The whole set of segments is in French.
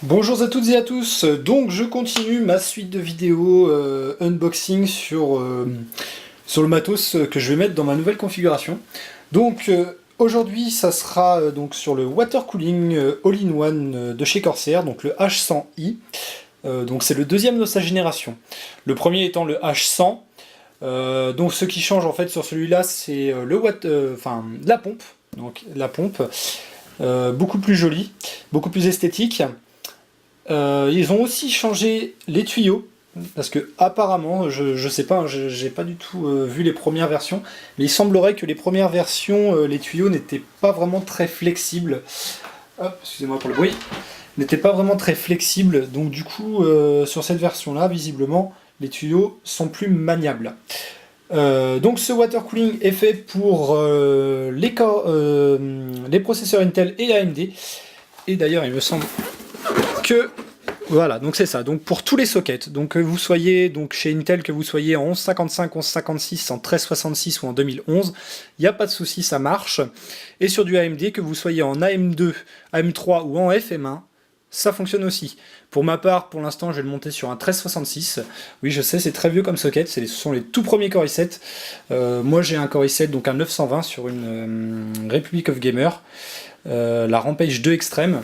Bonjour à toutes et à tous, donc je continue ma suite de vidéos unboxing sur le matos que je vais mettre dans ma nouvelle configuration. Donc aujourd'hui ça sera donc sur le water cooling all-in-one de chez Corsair, donc le H100i. Donc c'est le deuxième de sa génération. Le premier étant le H100. Donc ce qui change en fait sur celui-là c'est la pompe. Donc la pompe, beaucoup plus jolie, beaucoup plus esthétique. Ils ont aussi changé les tuyaux, parce que apparemment, je sais pas, j'ai pas du tout vu les premières versions, mais il semblerait que les premières versions, les tuyaux n'étaient pas vraiment très flexibles. Hop, excusez-moi pour le bruit. N'étaient pas vraiment très flexibles, donc du coup, sur cette version-là, visiblement, les tuyaux sont plus maniables. Donc ce water cooling est fait pour les processeurs Intel et AMD, et d'ailleurs il me semble que voilà, donc c'est ça, donc pour tous les sockets, donc que vous soyez donc chez Intel, que vous soyez en 1155, 1156, en 1366 ou en 2011, il n'y a pas de souci, ça marche. Et sur du AMD, que vous soyez en AM2, AM3 ou en FM1, ça fonctionne aussi. Pour ma part, pour l'instant, je vais le monter sur un 1366. Oui, je sais, c'est très vieux comme socket, ce sont les tout premiers Core i7. Moi, j'ai un Core i7, donc un 920 sur une Republic of Gamer, la Rampage 2 Extreme.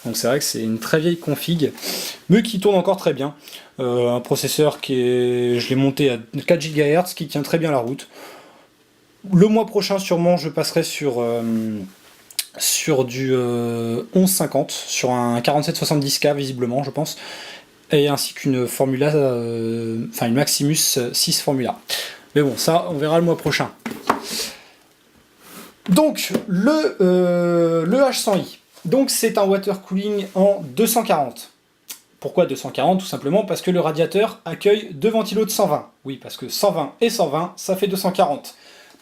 Donc c'est vrai que c'est une très vieille config, mais qui tourne encore très bien. Un processeur je l'ai monté à 4 GHz, qui tient très bien la route. Le mois prochain, sûrement, je passerai sur du 1150, sur un 4770K visiblement, je pense, et ainsi qu'une Formula, une Maximus 6 Formula. Mais bon, ça, on verra le mois prochain. Donc, le H100i. Donc c'est un water cooling en 240. Pourquoi 240? Tout simplement parce que le radiateur accueille deux ventilos de 120. Oui, parce que 120 et 120, ça fait 240.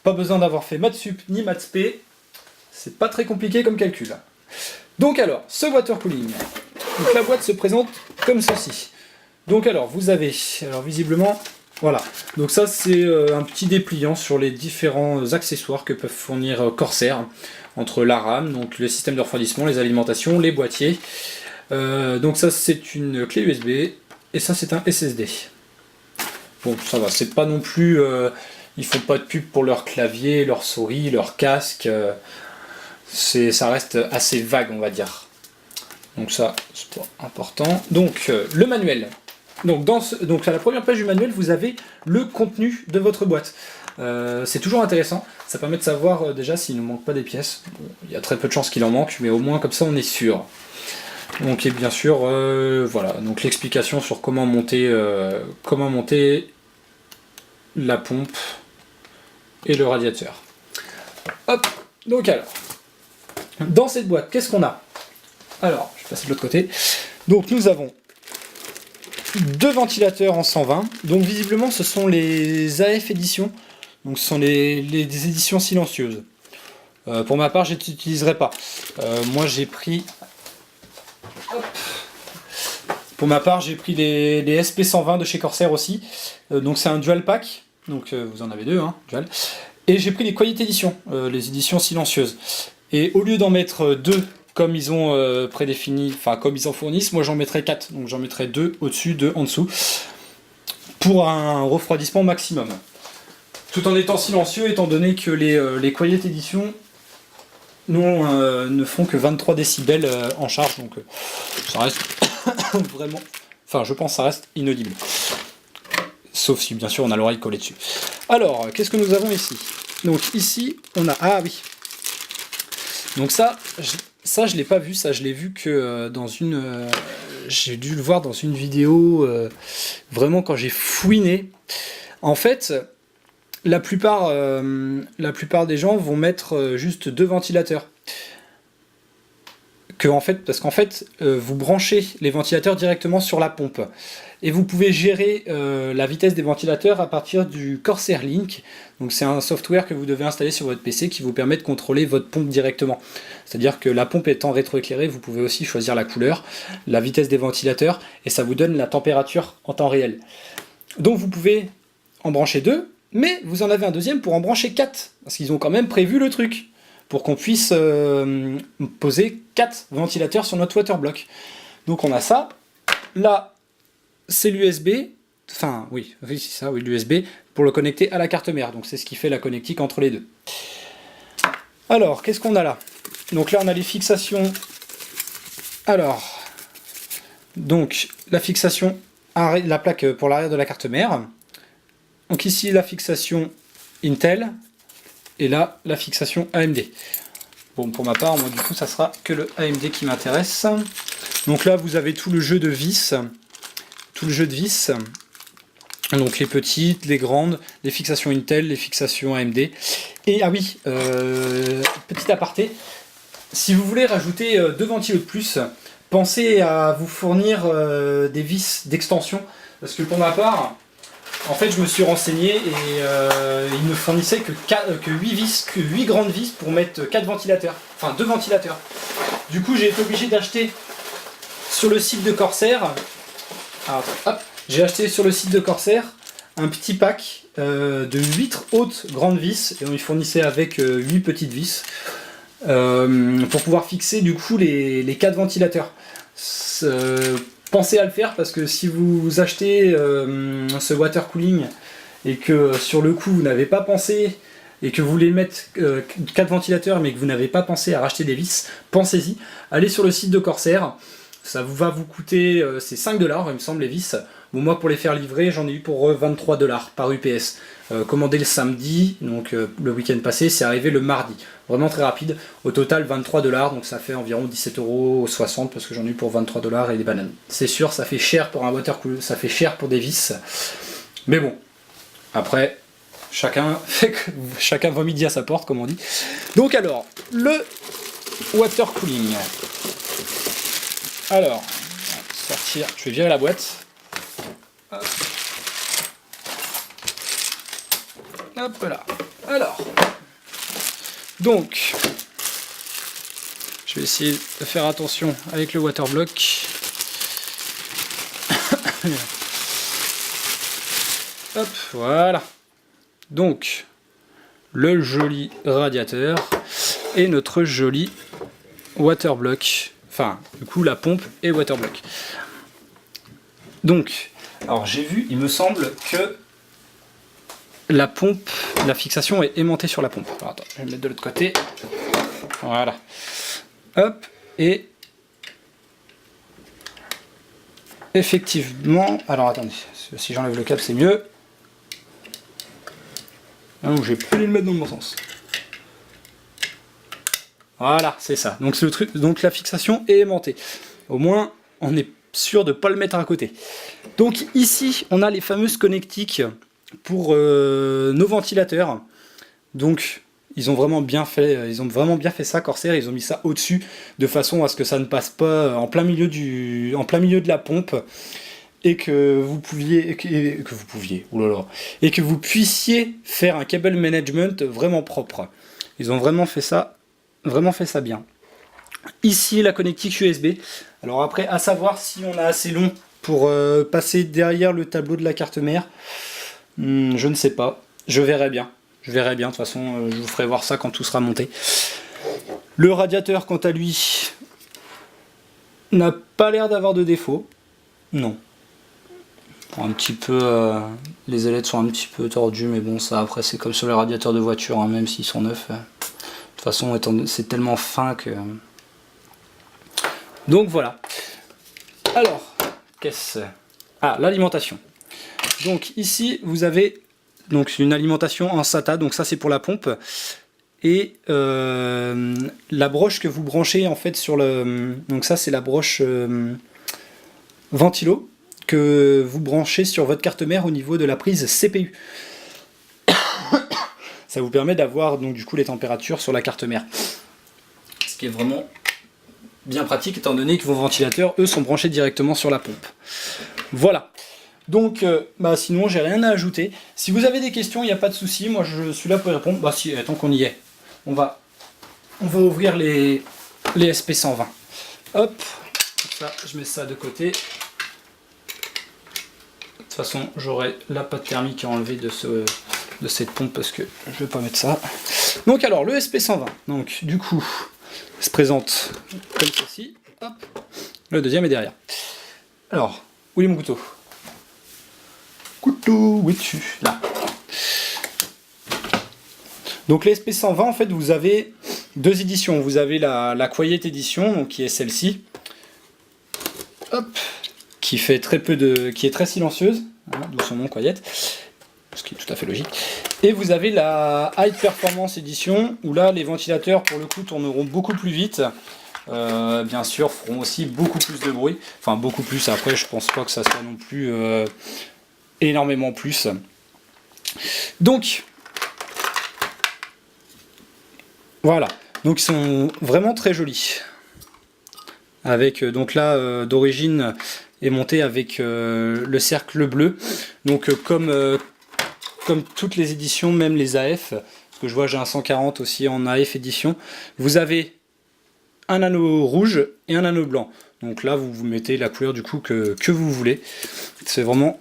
Pas besoin d'avoir fait maths sup ni maths spé. C'est pas très compliqué comme calcul. Donc alors, ce water cooling. Donc la boîte se présente comme ceci. Donc alors, vous avez, visiblement, voilà. Donc ça c'est un petit dépliant sur les différents accessoires que peuvent fournir Corsair. Entre la RAM, donc le système de refroidissement, les alimentations, les boîtiers. Donc ça c'est une clé USB et ça c'est un SSD. Bon ça va, c'est pas non plus... ils font pas de pub pour leur clavier, leur souris, leur casque. Ça reste assez vague on va dire. Donc ça c'est pas important. Donc le manuel. Donc à la première page du manuel vous avez le contenu de votre boîte. C'est toujours intéressant, ça permet de savoir déjà s'il ne manque pas des pièces. Bon, il y a très peu de chances qu'il en manque, mais au moins comme ça on est sûr. Donc et bien sûr, voilà, donc l'explication sur comment monter la pompe et le radiateur. Hop, donc alors, dans cette boîte, qu'est-ce qu'on a? Alors, je vais passer de l'autre côté. Donc nous avons deux ventilateurs en 120, donc visiblement ce sont les AF éditions. Donc ce sont des éditions silencieuses. Pour ma part, je n'utiliserai pas. Moi j'ai pris... Hop. Pour ma part, j'ai pris les SP120 de chez Corsair aussi. Donc c'est un dual pack. Donc vous en avez deux, hein, dual. Et j'ai pris les Quiet Edition, les éditions silencieuses. Et au lieu d'en mettre deux comme ils ont prédéfini, enfin comme ils en fournissent, moi j'en mettrai 4. Donc j'en mettrai 2 au-dessus, 2 en dessous. Pour un refroidissement maximum. Tout en étant silencieux, étant donné que les Quiet Edition ne font que 23 décibels en charge, donc ça reste vraiment... Enfin, je pense que ça reste inaudible. Sauf si, bien sûr, on a l'oreille collée dessus. Alors, qu'est-ce que nous avons ici? Donc ici, on a... Ah oui. Donc ça je l'ai pas vu, ça je l'ai vu que dans une... j'ai dû le voir dans une vidéo, vraiment quand j'ai fouiné. En fait... La plupart des gens vont mettre juste deux ventilateurs. Parce qu'en fait, vous branchez les ventilateurs directement sur la pompe. Et vous pouvez gérer la vitesse des ventilateurs à partir du Corsair Link. Donc c'est un software que vous devez installer sur votre PC qui vous permet de contrôler votre pompe directement. C'est-à-dire que la pompe étant rétroéclairée, vous pouvez aussi choisir la couleur, la vitesse des ventilateurs, et ça vous donne la température en temps réel. Donc vous pouvez en brancher deux, mais vous en avez un deuxième pour en brancher 4, parce qu'ils ont quand même prévu le truc, pour qu'on puisse poser 4 ventilateurs sur notre waterblock. Donc on a ça. Là, c'est l'USB. Enfin, oui, c'est ça, oui, l'USB pour le connecter à la carte mère. Donc c'est ce qui fait la connectique entre les deux. Alors, qu'est-ce qu'on a là? Donc là, on a les fixations. Alors, donc la fixation, la plaque pour l'arrière de la carte mère. Donc ici, la fixation Intel. Et là, la fixation AMD. Bon, pour ma part, moi, du coup, ça sera que le AMD qui m'intéresse. Donc là, vous avez tout le jeu de vis. Tout le jeu de vis. Donc les petites, les grandes, les fixations Intel, les fixations AMD. Et ah oui, petit aparté, si vous voulez rajouter 2 ventilos de plus, pensez à vous fournir des vis d'extension. Parce que pour ma part, en fait je me suis renseigné et il ne fournissait que 8 vis, que 8 grandes vis pour mettre 4 ventilateurs. Enfin 2 ventilateurs. Du coup j'ai été obligé d'acheter sur le site de Corsair. Alors, hop. J'ai acheté sur le site de Corsair un petit pack de 8 hautes grandes vis, et on y fournissait avec 8 petites vis pour pouvoir fixer du coup les 4 ventilateurs. Pensez à le faire parce que si vous achetez ce water cooling et que sur le coup vous n'avez pas pensé et que vous voulez mettre 4 ventilateurs mais que vous n'avez pas pensé à racheter des vis, pensez-y, allez sur le site de Corsair. Ça va vous coûter, c'est 5 $, il me semble, les vis. Bon, moi, pour les faire livrer, j'en ai eu pour 23 $ par UPS. Commandé le samedi, donc le week-end passé, c'est arrivé le mardi. Vraiment très rapide. Au total, 23 $, donc ça fait environ 17,60 € parce que j'en ai eu pour 23 $ et des bananes. C'est sûr, ça fait cher pour un water cooler, ça fait cher pour des vis. Mais bon, après, chacun voit midi à sa porte, comme on dit. Donc alors, le water cooling. Alors, sortir, je vais virer la boîte. Hop. Hop là. Alors, donc, je vais essayer de faire attention avec le water block. Hop, voilà. Donc, le joli radiateur et notre joli water block. Enfin, du coup, la pompe et water block. Donc, alors j'ai vu, il me semble que la pompe, la fixation est aimantée sur la pompe. Alors, attends, je vais me mettre de l'autre côté. Voilà. Hop, et effectivement, alors attendez, si j'enlève le câble, c'est mieux. Non, j'ai plus les mettre dans le bon sens. Voilà, c'est ça. Donc, c'est le truc. Donc la fixation est aimantée. Au moins, on est sûr de ne pas le mettre à côté. Donc ici, on a les fameuses connectiques pour nos ventilateurs. Donc ils ont vraiment bien fait ça, Corsair. Ils ont mis ça au-dessus de façon à ce que ça ne passe pas en plein milieu de la pompe et que vous puissiez faire un cable management vraiment propre. Ils ont vraiment fait ça bien. Ici la connectique USB. Alors après, à savoir si on a assez long pour passer derrière le tableau de la carte mère, je ne sais pas. Je verrai bien. De toute façon, je vous ferai voir ça quand tout sera monté. Le radiateur, quant à lui, n'a pas l'air d'avoir de défaut. Non. Un petit peu, les ailettes sont un petit peu tordues, mais bon, ça après c'est comme sur les radiateurs de voiture, hein, même s'ils sont neufs. De toute façon, c'est tellement fin que... Donc voilà. Alors, qu'est-ce... Ah, l'alimentation. Donc ici, vous avez donc une alimentation en SATA, donc ça c'est pour la pompe. Et la broche que vous branchez en fait sur le... Donc ça c'est la broche ventilo que vous branchez sur votre carte mère au niveau de la prise CPU. Ça vous permet d'avoir donc du coup les températures sur la carte mère. Ce qui est vraiment bien pratique étant donné que vos ventilateurs, eux, sont branchés directement sur la pompe. Voilà. Donc, sinon, j'ai rien à ajouter. Si vous avez des questions, il n'y a pas de souci. Moi, je suis là pour y répondre. Bah si, tant qu'on y est, on va ouvrir les SP120. Hop, ça, je mets ça de côté. De toute façon, j'aurai la pâte thermique à enlever de cette pompe parce que je vais pas mettre ça. Donc alors, le SP120. Donc, du coup, se présente comme ceci. Hop. Le deuxième est derrière. Alors, où est mon couteau? Couteau, où es-tu? Là. Donc les SP120, en fait, vous avez deux éditions. Vous avez la Quiet Edition, donc, qui est celle-ci. Hop, qui fait très peu de, qui est très silencieuse, hein, d'où son nom Quiet, ce qui est tout à fait logique. Et vous avez la High Performance Edition, où là les ventilateurs pour le coup tourneront beaucoup plus vite, bien sûr feront aussi beaucoup plus de bruit, enfin beaucoup plus. Après je pense pas que ça soit non plus énormément plus. Donc voilà, donc ils sont vraiment très jolis. Avec donc là d'origine est monté avec le cercle bleu, donc comme toutes les éditions, même les AF, parce que je vois j'ai un 140 aussi en AF édition, vous avez un anneau rouge et un anneau blanc, donc là vous mettez la couleur du coup que vous voulez. C'est vraiment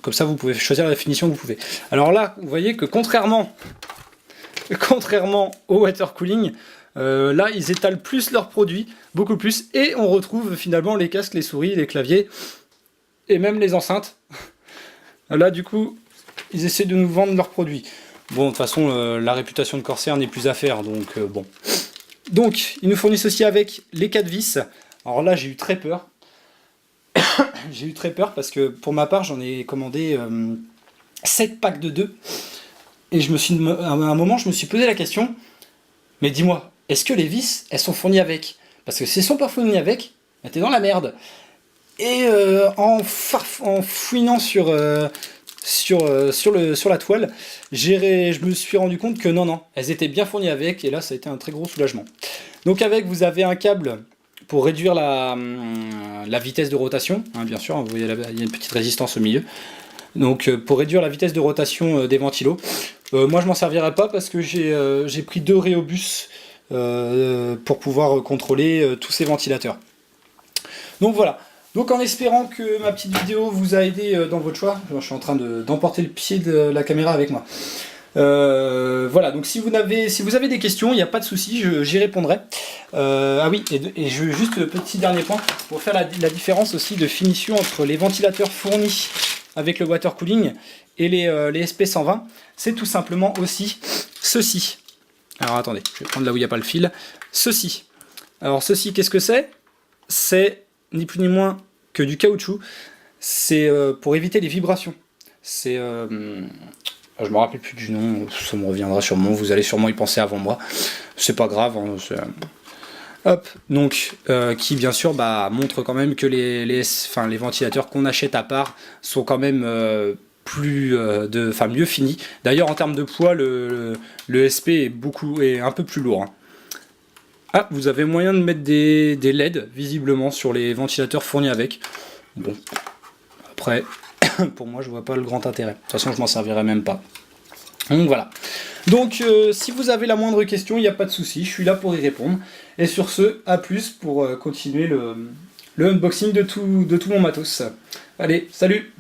comme ça vous pouvez choisir la définition que vous pouvez. Alors là vous voyez que contrairement au water cooling, là ils étalent plus leurs produits, beaucoup plus, et on retrouve finalement les casques, les souris, les claviers et même les enceintes. Là du coup ils essaient de nous vendre leurs produits. Bon, de toute façon la réputation de Corsair n'est plus à faire, donc bon. Donc ils nous fournissent aussi avec les 4 vis. Alors là j'ai eu très peur. J'ai eu très peur parce que pour ma part j'en ai commandé 7 packs de 2. Et à un moment je me suis posé la question, mais dis-moi, est-ce que les vis elles sont fournies avec? Parce que si elles sont pas fournies avec, bah, t'es dans la merde. Et en fouinant sur la toile, je me suis rendu compte que non, elles étaient bien fournies avec, et là ça a été un très gros soulagement. Donc avec, vous avez un câble pour réduire la vitesse de rotation, hein, bien sûr, vous voyez il y a une petite résistance au milieu. Donc pour réduire la vitesse de rotation des ventilos. Moi je m'en servirai pas parce que j'ai pris 2 Rhéobus pour pouvoir contrôler tous ces ventilateurs. Donc voilà. Donc en espérant que ma petite vidéo vous a aidé dans votre choix, je suis en train d'emporter le pied de la caméra avec moi. Voilà, donc si vous avez des questions, il n'y a pas de souci, j'y répondrai. Ah oui, et juste le petit dernier point, pour faire la différence aussi de finition entre les ventilateurs fournis avec le water cooling et les SP120, c'est tout simplement aussi ceci. Alors attendez, je vais prendre là où il n'y a pas le fil. Ceci. Alors ceci, qu'est-ce que c'est? C'est ni plus ni moins que du caoutchouc. C'est pour éviter les vibrations. C'est... je me rappelle plus du nom, ça me reviendra sûrement, vous allez sûrement y penser avant moi. C'est pas grave, hein, hop, donc qui bien sûr montre quand même que les ventilateurs qu'on achète à part sont quand même mieux finis. D'ailleurs en termes de poids, le SP est un peu plus lourd, hein. Ah, vous avez moyen de mettre des LED visiblement sur les ventilateurs fournis avec. Bon, après, pour moi je vois pas le grand intérêt. De toute façon je m'en servirai même pas. Donc voilà. Donc si vous avez la moindre question, il n'y a pas de souci, je suis là pour y répondre. Et sur ce, à plus pour continuer le unboxing de tout mon matos. Allez, salut!